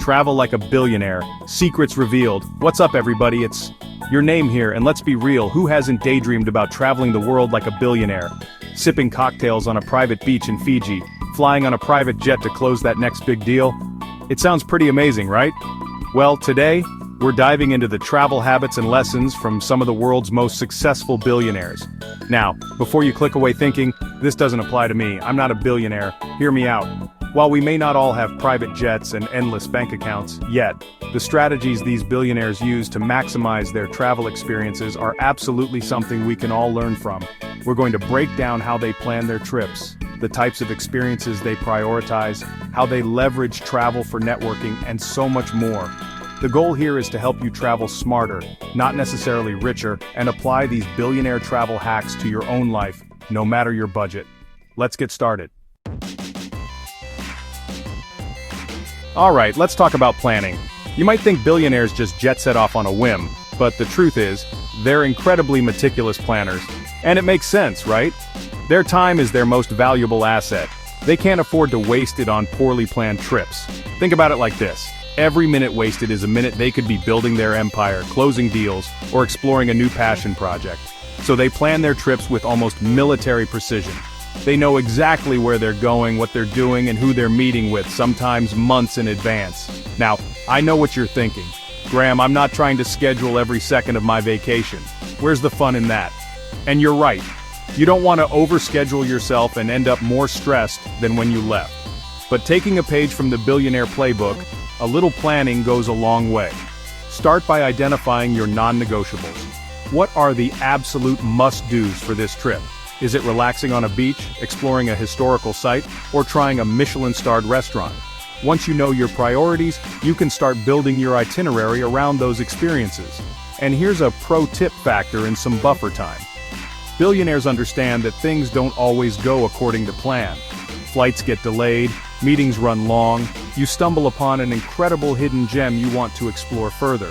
Travel like a billionaire. Secrets revealed. What's up, everybody? It's your name here, and let's be real, who hasn't daydreamed about traveling the world like a billionaire? Sipping cocktails on a private beach in Fiji, flying on a private jet to close that next big deal? It sounds pretty amazing, right? Well, today, we're diving into the travel habits and lessons from some of the world's most successful billionaires. Now, before you click away thinking, this doesn't apply to me, I'm not a billionaire, hear me out. While we may not all have private jets and endless bank accounts yet, the strategies these billionaires use to maximize their travel experiences are absolutely something we can all learn from. We're going to break down how they plan their trips, the types of experiences they prioritize, how they leverage travel for networking, and so much more. The goal here is to help you travel smarter, not necessarily richer, and apply these billionaire travel hacks to your own life, no matter your budget. Let's get started. Alright, let's talk about planning. You might think billionaires just jet set off on a whim, but the truth is, they're incredibly meticulous planners. And it makes sense, right? Their time is their most valuable asset. They can't afford to waste it on poorly planned trips. Think about it like this. Every minute wasted is a minute they could be building their empire, closing deals, or exploring a new passion project. So they plan their trips with almost military precision. They know exactly where they're going, what they're doing, and who they're meeting with, sometimes months in advance. Now, I know what you're thinking. Graham, I'm not trying to schedule every second of my vacation. Where's the fun in that? And you're right. You don't want to overschedule yourself and end up more stressed than when you left. But taking a page from the billionaire playbook, a little planning goes a long way. Start by identifying your non-negotiables. What are the absolute must-dos for this trip? Is it relaxing on a beach, exploring a historical site, or trying a Michelin-starred restaurant? Once you know your priorities, you can start building your itinerary around those experiences. And here's a pro-tip factor in some buffer time. Billionaires understand that things don't always go according to plan. Flights get delayed, meetings run long, you stumble upon an incredible hidden gem you want to explore further.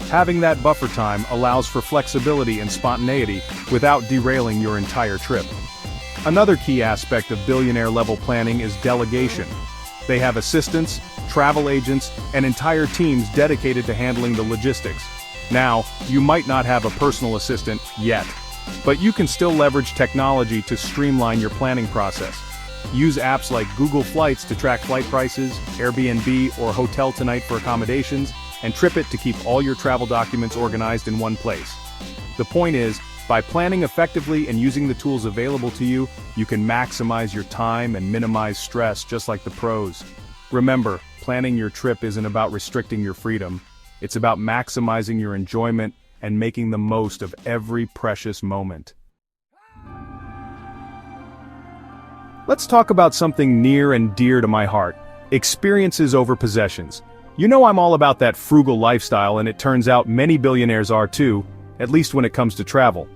Having that buffer time allows for flexibility and spontaneity without derailing your entire trip. Another key aspect of billionaire-level planning is delegation. They have assistants, travel agents, and entire teams dedicated to handling the logistics. Now, you might not have a personal assistant yet, but you can still leverage technology to streamline your planning process. Use apps like Google Flights to track flight prices, Airbnb or Hotel Tonight for accommodations, and TripIt to keep all your travel documents organized in one place. The point is, by planning effectively and using the tools available to you, you can maximize your time and minimize stress just like the pros. Remember, planning your trip isn't about restricting your freedom. It's about maximizing your enjoyment and making the most of every precious moment. Let's talk about something near and dear to my heart: experiences over possessions. You know I'm all about that frugal lifestyle, and it turns out many billionaires are too, at least when it comes to travel.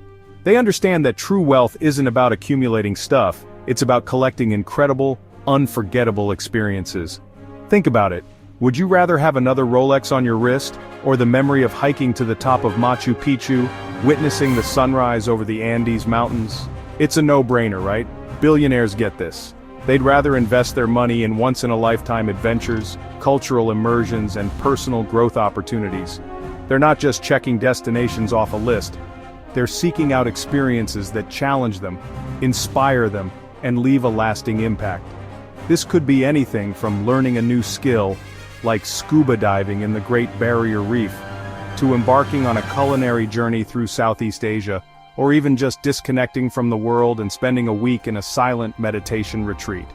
They understand that true wealth isn't about accumulating stuff, it's about collecting incredible, unforgettable experiences. Think about it. Would you rather have another Rolex on your wrist, or the memory of hiking to the top of Machu Picchu, witnessing the sunrise over the Andes Mountains? It's a no-brainer, right? Billionaires get this. They'd rather invest their money in once-in-a-lifetime adventures, cultural immersions, and personal growth opportunities. They're not just checking destinations off a list. They're seeking out experiences that challenge them, inspire them, and leave a lasting impact. This could be anything from learning a new skill, like scuba diving in the Great Barrier Reef, to embarking on a culinary journey through Southeast Asia, or even just disconnecting from the world and spending a week in a silent meditation retreat.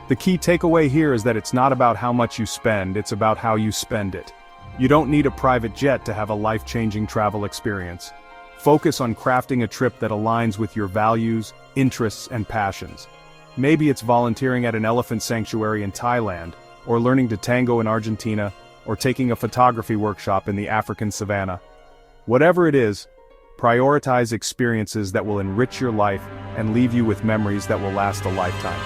The key takeaway here is that it's not about how much you spend, it's about how you spend it. You don't need a private jet to have a life-changing travel experience. Focus on crafting a trip that aligns with your values, interests, and passions. Maybe it's volunteering at an elephant sanctuary in Thailand, or learning to tango in Argentina, or taking a photography workshop in the African savannah. Whatever it is, prioritize experiences that will enrich your life and leave you with memories that will last a lifetime.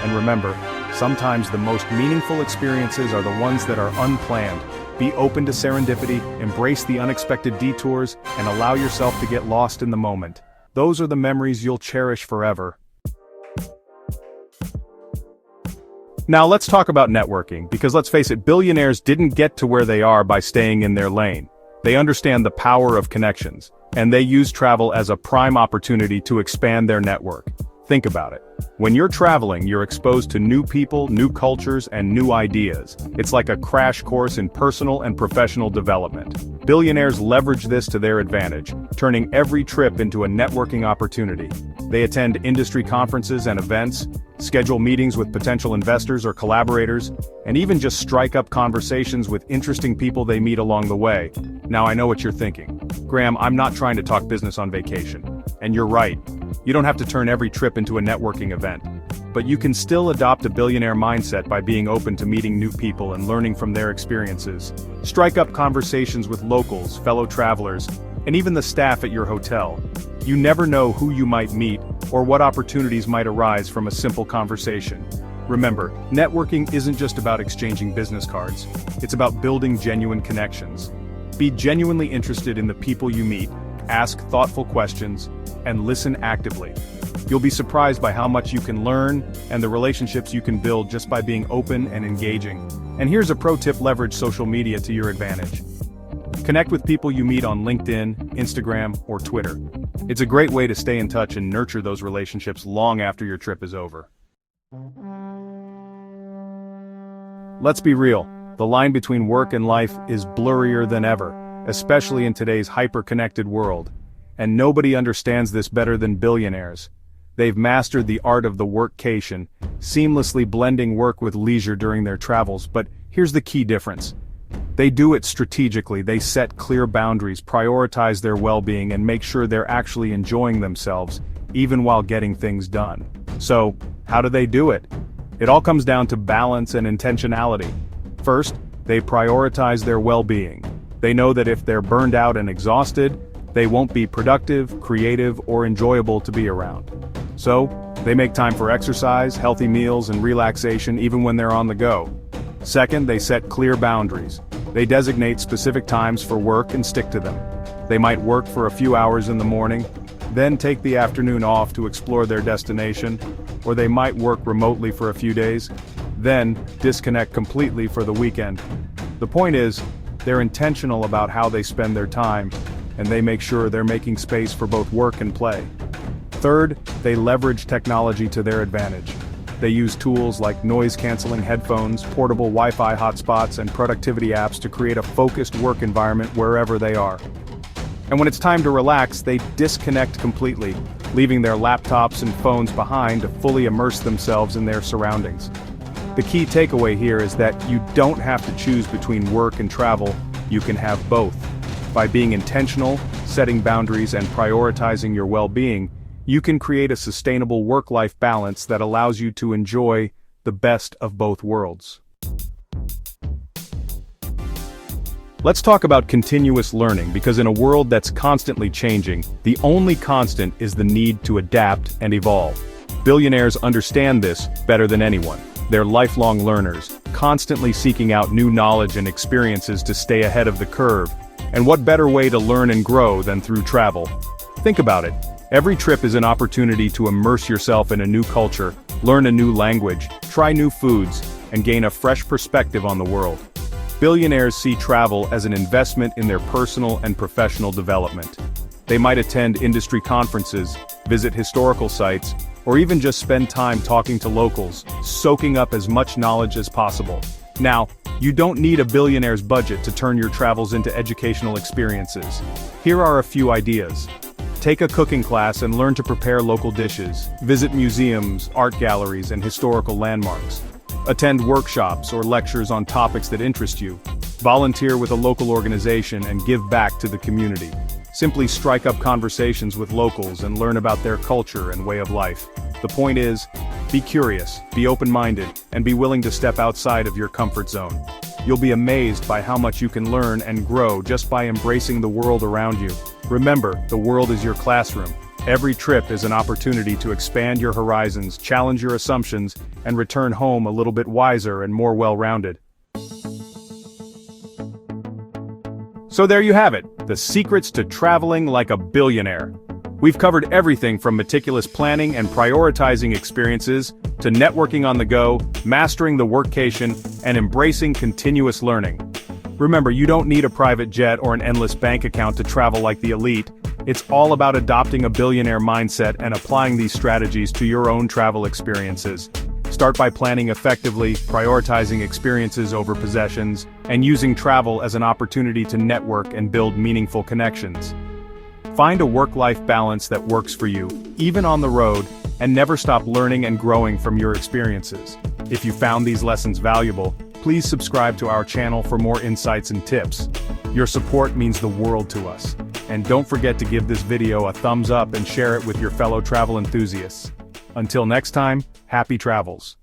And remember, sometimes the most meaningful experiences are the ones that are unplanned. Be open to serendipity, embrace the unexpected detours, and allow yourself to get lost in the moment. Those are the memories you'll cherish forever. Now let's talk about networking, because let's face it, billionaires didn't get to where they are by staying in their lane. They understand the power of connections, and they use travel as a prime opportunity to expand their network. Think about it. When you're traveling, you're exposed to new people, new cultures, and new ideas. It's like a crash course in personal and professional development. Billionaires leverage this to their advantage, turning every trip into a networking opportunity. They attend industry conferences and events, schedule meetings with potential investors or collaborators, and even just strike up conversations with interesting people they meet along the way. Now I know what you're thinking. Graham, I'm not trying to talk business on vacation. And you're right. You don't have to turn every trip into a networking event. But you can still adopt a billionaire mindset by being open to meeting new people and learning from their experiences. Strike up conversations with locals, fellow travelers, and even the staff at your hotel. You never know who you might meet or what opportunities might arise from a simple conversation. Remember, networking isn't just about exchanging business cards. It's about building genuine connections. Be genuinely interested in the people you meet, ask thoughtful questions, and listen actively. You'll be surprised by how much you can learn and the relationships you can build just by being open and engaging. And here's a pro tip: leverage social media to your advantage. Connect with people you meet on LinkedIn, Instagram, or Twitter. It's a great way to stay in touch and nurture those relationships long after your trip is over. Let's be real, the line between work and life is blurrier than ever, especially in today's hyper-connected world. And nobody understands this better than billionaires. They've mastered the art of the workcation, seamlessly blending work with leisure during their travels. But here's the key difference. They do it strategically. They set clear boundaries, prioritize their well-being, and make sure they're actually enjoying themselves, even while getting things done. So, how do they do it? It all comes down to balance and intentionality. First, they prioritize their well-being. They know that if they're burned out and exhausted, they won't be productive, creative, or enjoyable to be around. So, they make time for exercise, healthy meals, and relaxation even when they're on the go. Second, they set clear boundaries. They designate specific times for work and stick to them. They might work for a few hours in the morning, then take the afternoon off to explore their destination, or they might work remotely for a few days, then disconnect completely for the weekend. The point is, they're intentional about how they spend their time, and they make sure they're making space for both work and play. Third, they leverage technology to their advantage. They use tools like noise-canceling headphones, portable Wi-Fi hotspots, and productivity apps to create a focused work environment wherever they are. And when it's time to relax, they disconnect completely, leaving their laptops and phones behind to fully immerse themselves in their surroundings. The key takeaway here is that you don't have to choose between work and travel. You can have both. By being intentional, setting boundaries, and prioritizing your well-being, you can create a sustainable work-life balance that allows you to enjoy the best of both worlds. Let's talk about continuous learning, because in a world that's constantly changing, the only constant is the need to adapt and evolve. Billionaires understand this better than anyone. They're lifelong learners, constantly seeking out new knowledge and experiences to stay ahead of the curve. And what better way to learn and grow than through travel? Think about it. Every trip is an opportunity to immerse yourself in a new culture, learn a new language, try new foods, and gain a fresh perspective on the world. Billionaires see travel as an investment in their personal and professional development. They might attend industry conferences, visit historical sites, or even just spend time talking to locals, soaking up as much knowledge as possible. Now, you don't need a billionaire's budget to turn your travels into educational experiences. Here are a few ideas. Take a cooking class and learn to prepare local dishes. Visit museums, art galleries, and historical landmarks. Attend workshops or lectures on topics that interest you. Volunteer with a local organization and give back to the community. Simply strike up conversations with locals and learn about their culture and way of life. The point is, be curious, be open-minded, and be willing to step outside of your comfort zone. You'll be amazed by how much you can learn and grow just by embracing the world around you. Remember, the world is your classroom. Every trip is an opportunity to expand your horizons, challenge your assumptions, and return home a little bit wiser and more well-rounded. So there you have it, the secrets to traveling like a billionaire. We've covered everything from meticulous planning and prioritizing experiences, to networking on the go, mastering the workcation, and embracing continuous learning. Remember, you don't need a private jet or an endless bank account to travel like the elite. It's all about adopting a billionaire mindset and applying these strategies to your own travel experiences. Start by planning effectively, prioritizing experiences over possessions, and using travel as an opportunity to network and build meaningful connections. Find a work-life balance that works for you, even on the road, and never stop learning and growing from your experiences. If you found these lessons valuable, please subscribe to our channel for more insights and tips. Your support means the world to us. And don't forget to give this video a thumbs up and share it with your fellow travel enthusiasts. Until next time, happy travels.